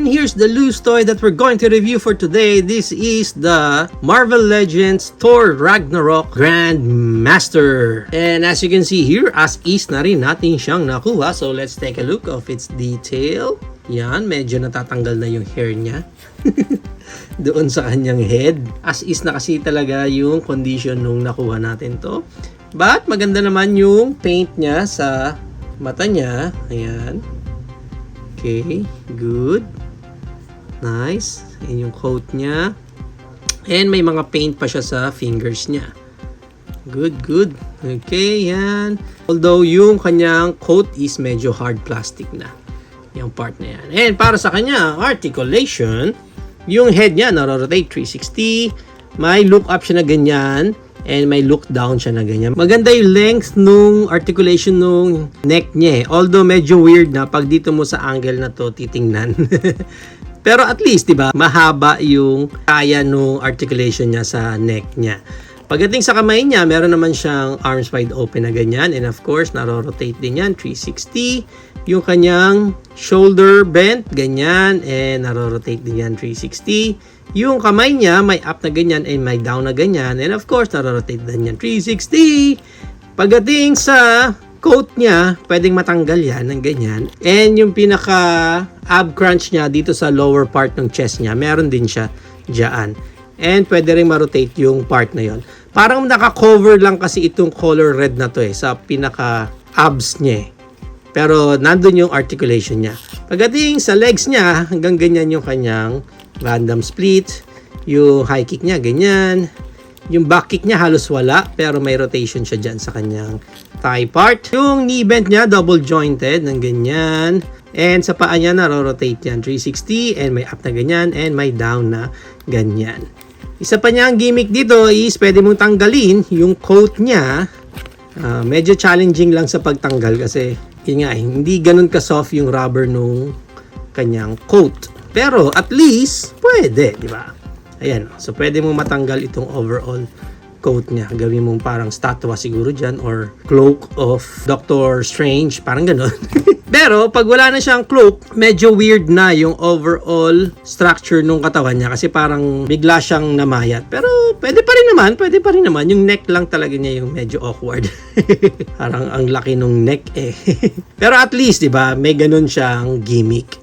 here's the loose toy that we're going to review for today. This is the Marvel Legends Thor Ragnarok Grandmaster. And as you can see here, as is na rin natin siyang nakuha. So let's take a look of its detail. Yan, medyo natatanggal na yung hair niya. Doon sa kanyang head. As is na kasi talaga yung condition nung nakuha natin to. But maganda naman yung paint niya sa mata niya. Ayan. Okay, good. Nice. Ayan yung coat niya. And may mga paint pa siya sa fingers niya. Good, good. Okay, yan. Although yung kanyang coat is medyo hard plastic na. Yung part na yan. And para sa kanya, articulation, yung head niya na-rotate 360. May look up siya na ganyan. And may look down siya na ganyan. Maganda yung length nung articulation nung neck niya eh. Although medyo weird na pag dito mo sa angle na to titingnan. Pero at least, diba, mahaba yung kaya nung articulation niya sa neck niya. Pagdating sa kamay niya, meron naman siyang arms wide open na ganyan. And of course, naro-rotate din yan, 360. Yung kanyang shoulder bent, ganyan. And naro-rotate din yan, 360. Yung kamay niya, may up na ganyan and may down na ganyan. And of course, naro-rotate din yan, 360. Pagdating sa coat niya, pwedeng matanggal yan ng ganyan. And yung pinaka ab crunch niya dito sa lower part ng chest niya, meron din siya dyan. And pwede rin ma-rotate yung part na yon. Parang naka-cover lang kasi itong color red na to eh, sa pinaka abs niya eh. Pero nandun yung articulation niya. Pagdating sa legs niya, hanggang ganyan yung kanyang random split. Yung high kick niya, ganyan. Yung back kick niya halos wala, pero may rotation siya dyan sa kanyang thigh part. Yung knee bend niya, double jointed, ng ganyan. And sa paa niya, naro-rotate yan, 360. And may up na ganyan, and may down na ganyan. Isa pa niyang gimmick dito is pwede mong tanggalin yung coat niya. Medyo challenging lang sa pagtanggal kasi yun nga, hindi ganun ka-soft yung rubber nung kanyang coat. Pero at least, pwede, di ba? Ayan, so pwede mong matanggal itong overall coat niya. Gawin mong parang statwa siguro dyan or cloak of Doctor Strange, parang ganun. Pero pag wala na siyang cloak, medyo weird na yung overall structure nung katawan niya kasi parang bigla siyang namayat. Pero pwede pa rin naman. Yung neck lang talaga niya yung medyo awkward. Parang ang laki nung neck eh. Pero at least, di ba, may ganun siyang gimmick.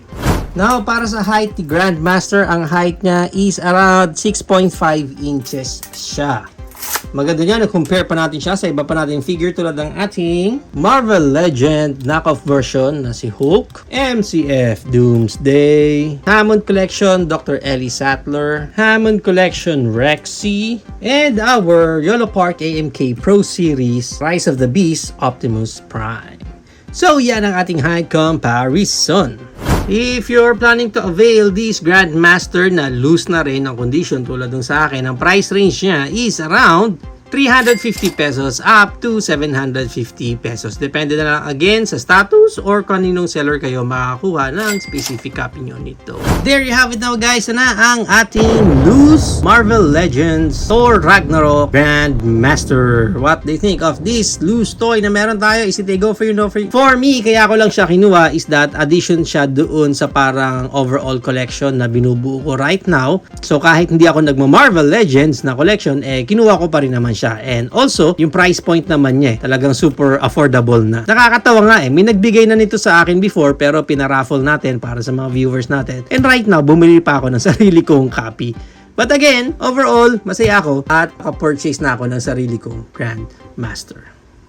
Now, para sa height ni Grandmaster, ang height niya is around 6.5 inches siya. Maganda niya, nag-compare pa natin siya sa iba pa nating figure tulad ng ating Marvel Legend knockoff version na si Hulk, MCF Doomsday, Hammond Collection Dr. Ellie Sattler, Hammond Collection Rexy, and our Yolo Park AMK Pro Series Rise of the Beast Optimus Prime. So, yan ang ating height comparison. If you're planning to avail this Grandmaster na loose na rin ang condition tulad ng sa akin, ang price range niya is around 350 pesos up to 750 pesos. Depende na lang again sa status or kaninong seller kayo makakuha ng specific copy nyo nito. There you have it now guys, na ang ating loose Marvel Legends Thor Ragnarok Grandmaster. What do you think of this loose toy na meron tayo? Is it a go for you, no for you? For me, kaya ko lang siya kinuha is that addition siya doon sa parang overall collection na binubuo ko right now. So kahit hindi ako nagma-Marvel Legends na collection, kinuha ko pa rin naman siya. And also, yung price point naman niya talagang super affordable na. Nakakatawa nga may nagbigay na nito sa akin before pero pinaraffle natin para sa mga viewers natin. And right now, bumili pa ako ng sarili kong copy. But again, overall, masaya ako at purchase na ako ng sarili kong Grandmaster.